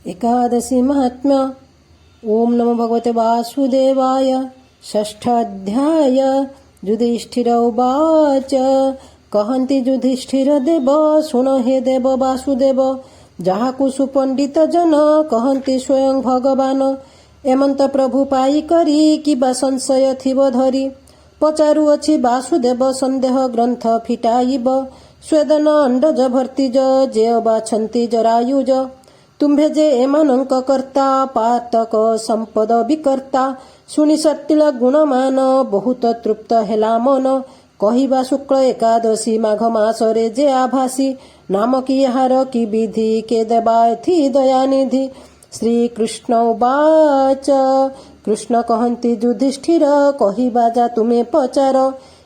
एकादशी महात्म्य। ओम नमो भगवते वासुदेवाय। षष्ठाध्याय। युधिष्ठिर उवाच। कहन्ति युधिष्ठिर देव शुण हे देव वासुदेव, ଯାହାକୁ ସୁପଣ୍ଡିତ ଜନ କହନ୍ତି ସ୍ୱୟଂ ଭଗବାନ। ଏମନ୍ତ ପ୍ରଭୁ ପାଇ କରି କିବା ସଂଶୟ ଥିବ ଧରି, ପଚାରୁଅଛି ବାସୁଦେବ ସନ୍ଦେହ ଗ୍ରନ୍ଥ ଫିଟାଇବ। ସ୍ୱେଦନ ଅଣ୍ଡଜ ଭର୍ତ୍ତିଜ ଯେ ବାଛନ୍ତି ଜରାୟୁଜ, ତୁମ୍ଭେ ଯେ ଏମାନଙ୍କ କର୍ତ୍ତା ପାତକ ସମ୍ପଦ ବିକର୍ତ୍ତା। ଶୁଣି ସଟିଳ ଗୁଣମାନ ବହୁତ ତୃପ୍ତ ହେଲା ମନ। କହିବା ଶୁକ୍ଳ ଏକାଦଶୀ ମାଘ ମାସରେ ଯେ ଆଭାସୀ, ନାମ କି ଏହାର କି ବିଧି କେ ଦେବା ଏଥି ଦୟାନିଧି। ଶ୍ରୀକୃଷ୍ଣ ଉବାଚ। କୃଷ୍ଣ କହନ୍ତି ଯୁଧିଷ୍ଠିର, କହିବା ଯା ତୁମେ ପଚାର।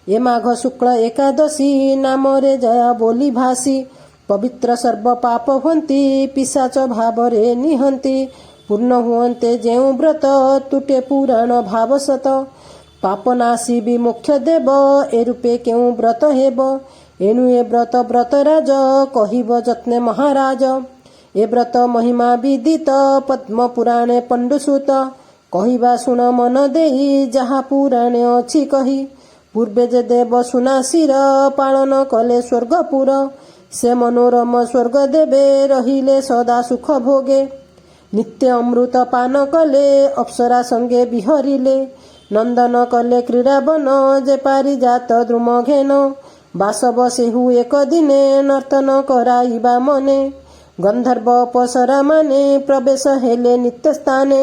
ଏ ମାଘ ଶୁକ୍ଳ ଏକାଦଶୀ ନାମରେ ଜୟା ବୋଲି ଭାସି, ପବିତ୍ର ସର୍ବ ପାପ ହୁଅନ୍ତି ପିଶାଚ ଭାବରେ ନିହନ୍ତି। ପୂର୍ଣ୍ଣ ହୁଅନ୍ତେ ଯେଉଁ ବ୍ରତ ତୁଟେ ପୁରାଣ ଭାବ ସତ, ପାପନାଶୀ ବିମୋକ୍ଷ ଦେବ ଏ ରୂପେ କେଉଁ ବ୍ରତ ହେବ। ଏଣୁ ଏ ବ୍ରତ ରାଜ କହିବ ଯତ୍ନେ ମହାରାଜ। ଏ ବ୍ରତ ମହିମା ବିଦିତ ପଦ୍ମ ପୁରାଣେ ପଣ୍ଡୁସୁତ। କହିବା ଶୁଣ ମନ ଦେଇ ଯାହା ପୁରାଣେ ଅଛି କହି। ପୂର୍ବେ ଯେ ଦେବ ସୁନାସିର ପାଳନ କଲେ ସ୍ୱର୍ଗପୁର, ସେ ମନୋରମ ସ୍ୱର୍ଗ ଦେବେ ରହିଲେ ସଦା ସୁଖ ଭୋଗେ। ନିତ୍ୟ ଅମୃତ ପାନ କଲେ ଅପ୍ସରା ସଙ୍ଗେ ବିହରିଲେ, ନନ୍ଦନ କଲେ କ୍ରୀଡ଼ାବନ ଯେ ପାରିଜାତ ଦ୍ରୁମ ଘେନ। ବାସବ ସେହୁ ଏକ ଦିନେ ନର୍ତ୍ତନ କରାଇବା ମନେ, ଗନ୍ଧର୍ବ ଅପସରା ମାନେ ପ୍ରବେଶ ହେଲେ ନିତ୍ୟ ସ୍ଥାନେ।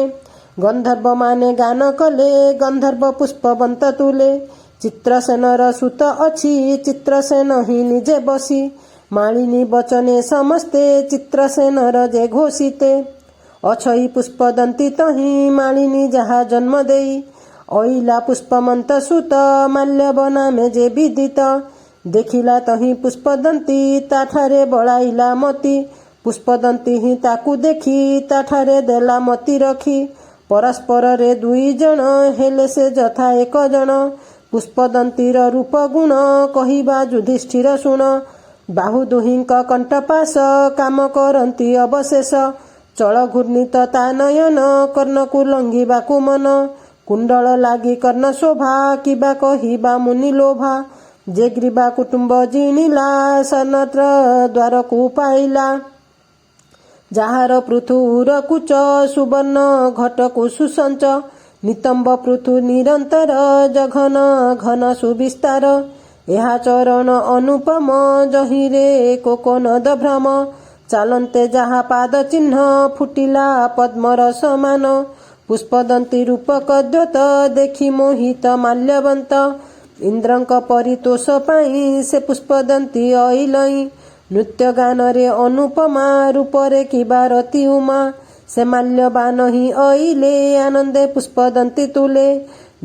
ଗନ୍ଧର୍ବ ମାନେ ଗାନ କଲେ ଗନ୍ଧର୍ବ ପୁଷ୍ପବନ୍ତ ତୁଲେ, ଚିତ୍ରସେନର ସୁତ ଅଛି ଚିତ୍ରସେନ ହିଁ ନିଜେ ବସି। ମାଳିନୀ ବଚନେ ସମସ୍ତେ ଚିତ୍ରସେନର ଯେ ଘୋଷିତେ, ଅଛଇ ପୁଷ୍ପଦନ୍ତୀ ତହିଁ ମାଳିନୀ ଯାହା ଜନ୍ମ ଦେଇ। ଅଇଲା ପୁଷ୍ପମନ୍ତ ସୁତ ମାଲ୍ୟବ ନାମେ ଯେ ବିଦିତ, ଦେଖିଲା ତହିଁ ପୁଷ୍ପଦନ୍ତୀ ତାଠାରେ ବଳାଇଲା ମତି। ପୁଷ୍ପଦନ୍ତୀ ହିଁ ତାକୁ ଦେଖି ତାଠାରେ ଦେଲା ମତି ରଖି। ପରସ୍ପରରେ ଦୁଇ ଜଣ ହେଲେ ସେ ଯଥା ଏକ ଜଣ, ପୁଷ୍ପଦନ୍ତୀର ରୂପ ଗୁଣ କହିବା ଯୁଧିଷ୍ଠିର ଶୁଣ। ବାହୁ ଦୁହିଁଙ୍କ କଣ୍ଠପାଶ କାମ କରନ୍ତି ଅବଶେଷ, ଚଳ ଘୂର୍ଣ୍ଣିତ ତା ନୟନ କର୍ଣ୍ଣକୁ ଲଙ୍ଘିବାକୁ ମନ। କୁଣ୍ଡଳ ଲାଗି କର୍ଣ୍ଣ ଶୋଭା କିବା କହିବା ମୁନି ଲୋଭା, ଯେ ଗ୍ରୀବା କୁଟୁମ୍ବ ଜିଣିଲା ସନତ୍ର ଦ୍ୱାରକୁ ପାଇଲା। ଯାହାର ପୃଥୁର କୁଚ ସୁବର୍ଣ୍ଣ ଘଟକୁ ସୁସଞ୍ଚ, ନିତମ୍ବ ପୃଥୁ ନିରନ୍ତର ଜଘନ ଘନ ସୁବିସ୍ତାର। ଏହା ଚରଣ ଅନୁପମ ଜହିଁରେ କୋକନଦ ଭ୍ରମ, ଚାଲନ୍ତେ ଯାହା ପାଦ ଚିହ୍ନ ଫୁଟିଲା ପଦ୍ମର ସମାନ। ପୁଷ୍ପଦନ୍ତୀ ରୂପକ ଦ୍ୟୋତ ଦେଖି ମୋହିତ ମାଲ୍ୟବନ୍ତ, ଇନ୍ଦ୍ରଙ୍କ ପରିତୋଷ ପାଇଁ ସେ ପୁଷ୍ପଦନ୍ତୀ ଅଇଲଇଁ। ନୃତ୍ୟ ଗାନରେ ଅନୁପମା ରୂପରେ କିବା ରତି ଉମା, ସେ ମାଲ୍ୟବାନ ହିଁ ଅଇଲେ ଆନନ୍ଦେ ପୁଷ୍ପଦନ୍ତୀ ତୁଲେ।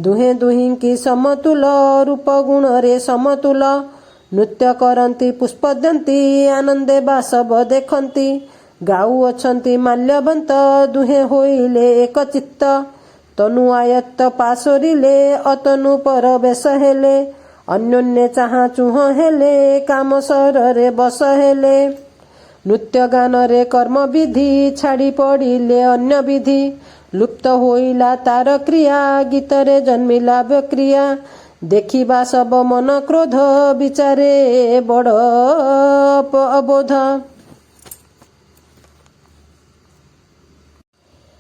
ଦୁହେଁ ଦୁହିଁକି ସମତୁଲ ରୂପ ଗୁଣରେ ସମତୁଲ, ନୃତ୍ୟ କରନ୍ତି ପୁଷ୍ପଦନ୍ତୀ ଆନନ୍ଦେ ବାସବ ଦେଖନ୍ତି। ଗାଉଅଛନ୍ତି ମାଲ୍ୟବନ୍ତ ଦୁହେଁ ହୋଇଲେ ଏକ ଚିତ୍ତ, ତନୁ ଆୟତ୍ତ ପାଶୋରିଲେ ଅତନୁ ପରବେଶ ହେଲେ। ଅନ୍ୟୋନ୍ୟେ ଚାହାଁ ଚୁହଁ ହେଲେ କାମ ସରରେ ବଶ ହେଲେ। ନୃତ୍ୟ ଗାନରେ କର୍ମ ବିଧି ଛାଡ଼ି ପଡ଼ିଲେ ଅନ୍ୟ ବିଧି, ଲୁପ୍ତ ହୋଇଲା ତାର କ୍ରିୟା ଗୀତରେ ଜନ୍ମିଲା ବକ୍ରିୟା। ଦେଖିବା ସବ ମନ କ୍ରୋଧ ବିଚାରେ ବଡ଼ ଅବୋଧ।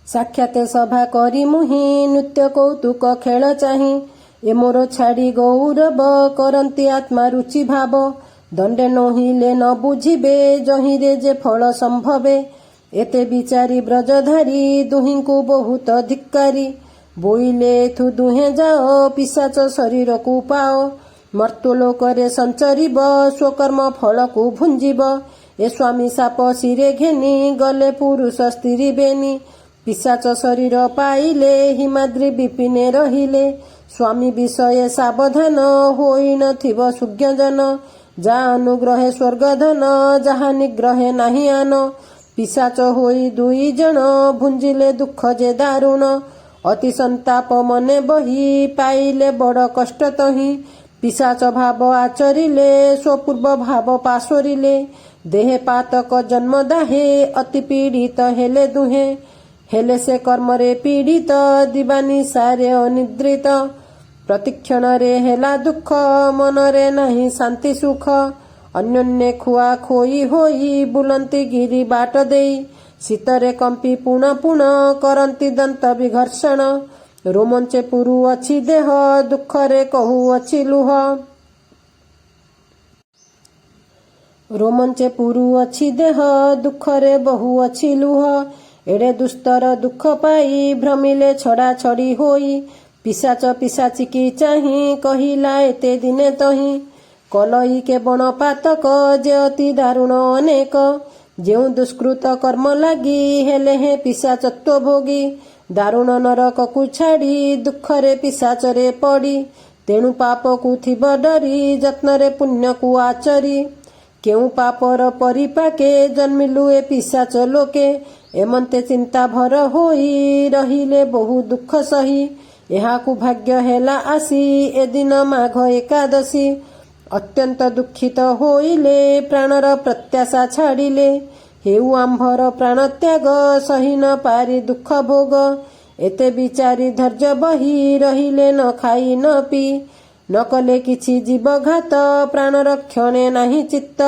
ସାକ୍ଷାତ ସଭା କରି ମୁହିଁ ନୃତ୍ୟ କୌତୁକ ଖେଳ ଚାହିଁ। ଏ ମୋର ଛାଡ଼ି ଗୌରବ କରନ୍ତି ଆତ୍ମା ରୁଚି ଭାବ। ଦଣ୍ଡେ ନୋହିଲେ ନ ବୁଝିବେ ଯହିଁରେ ଯେ ଫଳ ସମ୍ଭବେ। ଏତେ ବିଚାରି ବ୍ରଜଧାରୀ ଦୁହିଁଙ୍କୁ ବହୁତ ଧିକ୍କାରି। ବୋଇଲେ ଏଥୁ ଦୁହେଁ ଯାଅ ପିଶାଚ ଶରୀରକୁ ପାଅ। ମର୍ତ୍ତ୍ୟଲୋକରେ ସଞ୍ଚରିବ ସ୍ୱକର୍ମ ଫଳକୁ ଭୁଞ୍ଜିବ। ଏ ସ୍ୱାମୀ ସାପ ଶିରେ ଘେନି ଗଲେ ପୁରୁଷ ସ୍ତ୍ରୀ ବେନି। ପିଶାଚ ଶରୀର ପାଇଲେ ହିମାଦ୍ରି ବିପିନେ ରହିଲେ। ସ୍ୱାମୀ ବିଷୟ ସାବଧାନ ହୋଇନଥିବ ସୁଜ୍ଞଜନ। ଯା ଅନୁଗ୍ରହେ ସ୍ୱର୍ଗଧନ ଯାହା ନିଗ୍ରହେ ନାହିଁ ଆନ। ପିଶାଚ ହୋଇ ଦୁଇ ଜଣ ଭୁଞ୍ଜିଲେ ଦୁଃଖ ଯେ ଦାରୁଣ। ଅତି ସନ୍ତାପ ମନେ ବହି ପାଇଲେ ବଡ଼ କଷ୍ଟ ତହିଁ। ପିଶାଚ ଭାବ ଆଚରିଲେ ସ୍ୱପୂର୍ବ ଭାବ ପାଶୋରିଲେ। देहे पातक जन्म दाहे अति पीड़ित हेले दुहे हेले से कर्मरे पीड़ित दिवानिशारे अनिद्रित प्रतिक्षण रे हेला दुख मनरे नहीं शांति सुख अन्योन्ये खुआ खोई होई बुलंती गिरी बाट देई शीतरे कंपी पुण पुण करंती दंत विघर्षण रोमंचे पुरु अछि देह दुखरे कहू अछि लुह रोमंचे पुरु अछि देह दुखरे बहु अछि लुह एड़े दुस्तर दुख पाई भ्रमिले छड़ा छड़ी होई पिशाच पिशाचिकी चाही कहिला एते दिने तही कलई के बण पातक जे अति दारुण अनेक जेउ दुष्कृत कर्म लागी हेले हे पिशाचत्व भोगी दारुण नरककु छाड़ी दुखरे पिशाचरे पड़ी तेणु पापकु थिब डरी यत्नरे पुण्यकु आचरी केउ पापर परिपाके जन्मिलु ए पिशाच लोके एमंते चिंता भर होई रहिले बहु दुख सही एहाकु भाग्य हेला आसी एदिन माघ एकादशी अत्यंत दुखित होइले प्राणर प्रत्याशा छाड़िले हेउ आंभर प्राण त्याग सही न पारी दुख भोग एते विचारी धैर्य बही रहिले न खाई न पी न कले किछि जीवघात प्राणर क्षणे नाही चित्त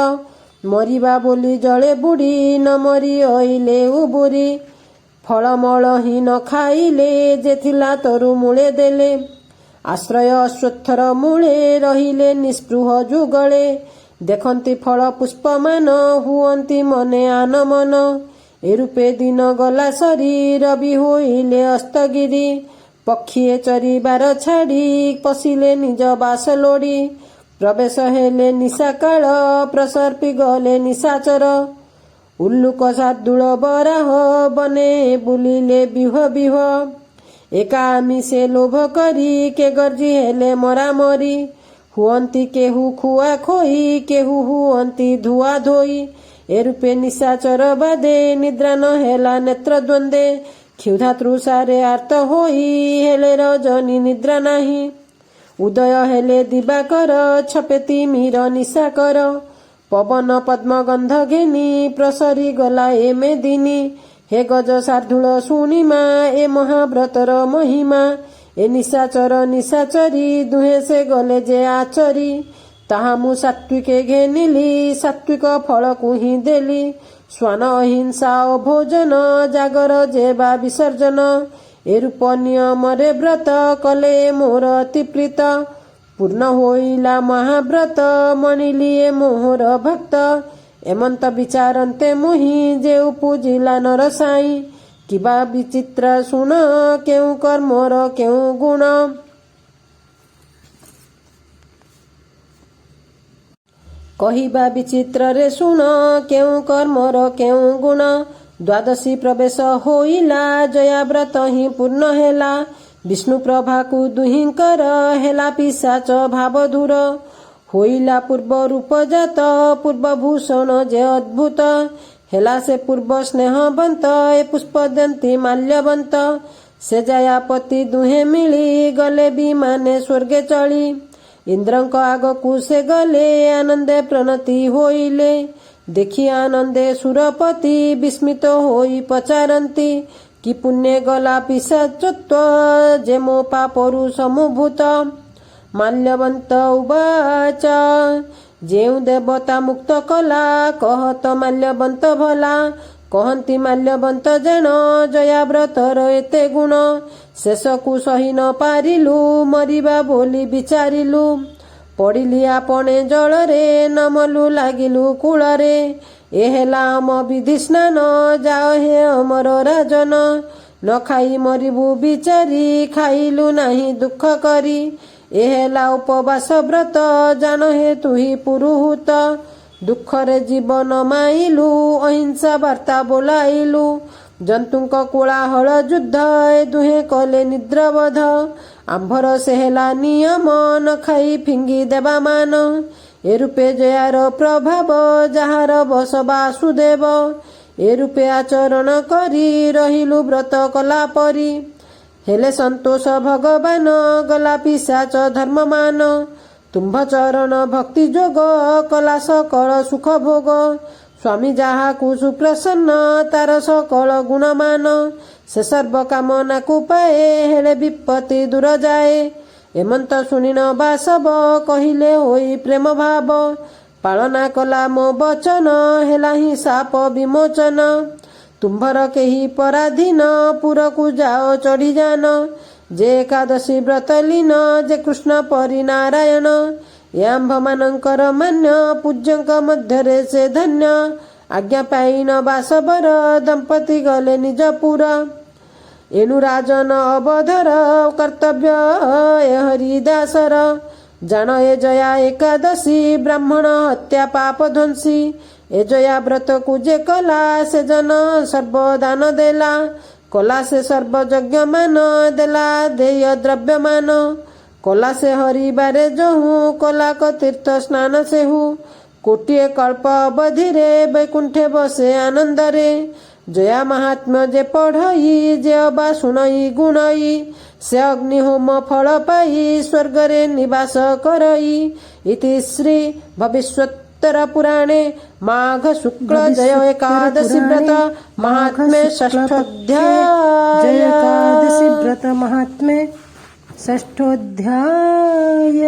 मरिबा बोली जळे बुड़ी न मरी अइले उबुरी फलमल ही न खाइले जेथिला तरु मूले देले आश्रय अश्वत्थर मूले रहिले निस्पृह जुगले देखंती फल पुष्पमान हुअंती मने आनमन एरूपे दिन गला सरी रवि होइले अस्तगिरी पक्षीए चरिबार छाड़ी पशिले निज बास लोड़ी प्रवेश हेले निशाकाल प्रसर्पी गले निशाचर उल्लुक शार्दूल बराह बने बुलिले बिह बिह एकामी से लोभ करी के गर्जी हेले मरामरी हुअंती केहू खुआ खोई केहू हुअंती धुआ धोई एरूपे निशाचर बादे निद्रा न हेला नेत्र द्वंदे क्षुधा तृषारे आर्त होई हेले रजनी निद्रा नाही उदय हेले दिवाकर छपेती मीर निशाकर पवन पद्म गंध घेनी प्रसरी गला ए मेदिनी हे गज शार्दूल शुणिमा ए महाव्रतर महिमा ए निशाचर निशाचरी दुहे से गले जे आचरी ताहा मु सात्विके घेनिली सात्विक फल को ही देली स्वान अहिंसा भोजन जागर जेबा विसर्जन ए रूप नियमरे व्रत कले मोर अति प्रीत पूर्ण होइला महाव्रत मणिली ए मोहर भक्त एमंत विचारन्ते मोहि जे पूजिला नर साई किबा विचित्र सुन केउ कर्मर केउ गुण कहिबा विचित्र रे सुन केउ कर्मर केउ गुण द्वादशी प्रवेश होइला जयाव्रत ही पूर्ण हेला विष्णु प्रभा को दुहिंकर हेला पिशाच भाव दूर होइला पूर्व रूप जात पूर्व भूषण जे अद्भुत हेला से पूर्व स्नेहवंत ए पुष्प दंती माल्यवंत से जयापति दुहे मिली गले विमाने स्वर्गे चली इंद्रंक आगकु से गले आनंदे प्रणति होइले देखि आनंदे सुरपति विस्मित होई पचारंती कि पुण्य गला पिशाचत्व जे मो पापरु समुभूत माल्यवंत उवाच जेउ देवता मुक्त कला कहत माल्यवंत भला कहंती माल्यवंत जन जयाव्रतर एते गुण शेषकु सही न पारिलु मरिबा बोली विचारिलु पड़िली आपणे जलरे नमलु लागिलु कूलरे ए हेला अम विधि स्नान जाओ हे अमर राजन न खाई मरिबु बिचारी खाइलु नाही दुख करी ए हेला उपवास व्रत जान हे तुही पुरुहूत दुखरे जीवन माइलु अहिंसा वार्ता बोलाइलु जंतुंक कोलाहल युद्ध ए दुहे कले निद्राबध आंभर से हेला नियम न खाई फिंगी देवा मान ए रूपे जयार प्रभाव जहार बस वासुदेव ए रूपे आचरण करी रहिलु व्रत कला परी हेले संतोष भगवान गला पिशाच धर्ममान तुम्भ चरण भक्ति जोग कला सकल सुख भोग ସ୍ୱାମୀ ଯାହାକୁ ସୁପ୍ରସନ୍ନ ତାର ସକଳ ଗୁଣମାନ ସେ ସର୍ବ କାମନାକୁ ପାଏ ହେଲେ ବିପତ୍ତି ଦୂର ଯାଏ। ଏମନ୍ତ ଶୁଣିନ ବାସବ କହିଲେ ହୋଇ ପ୍ରେମ ଭାବ ପାଳନା କଲା ମୋ ବଚନ ହେଲା ହିଁ ସାପ ବିମୋଚନ। ତୁମ୍ଭର କେହି ପରାଧୀନ ପୁରକୁ ଯାଅ ଚଢ଼ିଯାନ ଯେ ଏକାଦଶୀ ବ୍ରତ ଲୀନ ଯେ କୃଷ୍ଣ ପରି ନାରାୟଣ ଏ ଆମ୍ଭମାନଙ୍କର ମାନ୍ୟ ପୂଜ୍ୟଙ୍କ ମଧ୍ୟରେ ସେ ଧନ୍ୟ। ଆଜ୍ଞା ପାଇନ ବାସବର ଦମ୍ପତି ଗଲେ ନିଜ ପୁର ଏଣୁ ରାଜନ ଅବଧର କର୍ତ୍ତବ୍ୟ ଏ ହରିଦାସର। ଜାଣ ଏ ଜୟା ଏକାଦଶୀ ବ୍ରାହ୍ମଣ ହତ୍ୟା ପାପ ଧ୍ୱଂସୀ ଏ ଜୟା ବ୍ରତକୁ ଯେ କଲା ସେ ଜନ ସର୍ବଦାନ ଦେଲା କଲା ସେ ସର୍ବଯଜ୍ଞ ମାନ ଦେଲା ଦେୟ ଦ୍ରବ୍ୟମାନ କଲା ସେ ହରିବାରେ ଯହୁଁ କଲା କ ତୀର୍ଥ ସ୍ନାନ ସେହୁ କୋଟିଏ କଳ୍ପ ଅବଧିରେ ବୈକୁଣ୍ଠେ ବସେ ଆନନ୍ଦରେ। ଜୟା ମାହାତ୍ମ୍ୟ ଯେ ପଢ଼ଇ ଯେ ଅବା ଶୁଣଇ ଗୁଣଇ ସେ ଅଗ୍ନିହୋମ ଫଳ ପାଇ ସ୍ୱର୍ଗରେ ନିବାସ କରଇ। ଇତି ଶ୍ରୀ ଭବିଷ୍ୟୋତ୍ତର ପୁରାଣେ ମାଘ ଶୁକ୍ଳ ଜୟ ଏକାଦଶୀ ବ୍ରତ महात्म्ये षष्ठोऽध्याय। एकादशी व्रत महात्म्ये षष्ठोऽध्याय।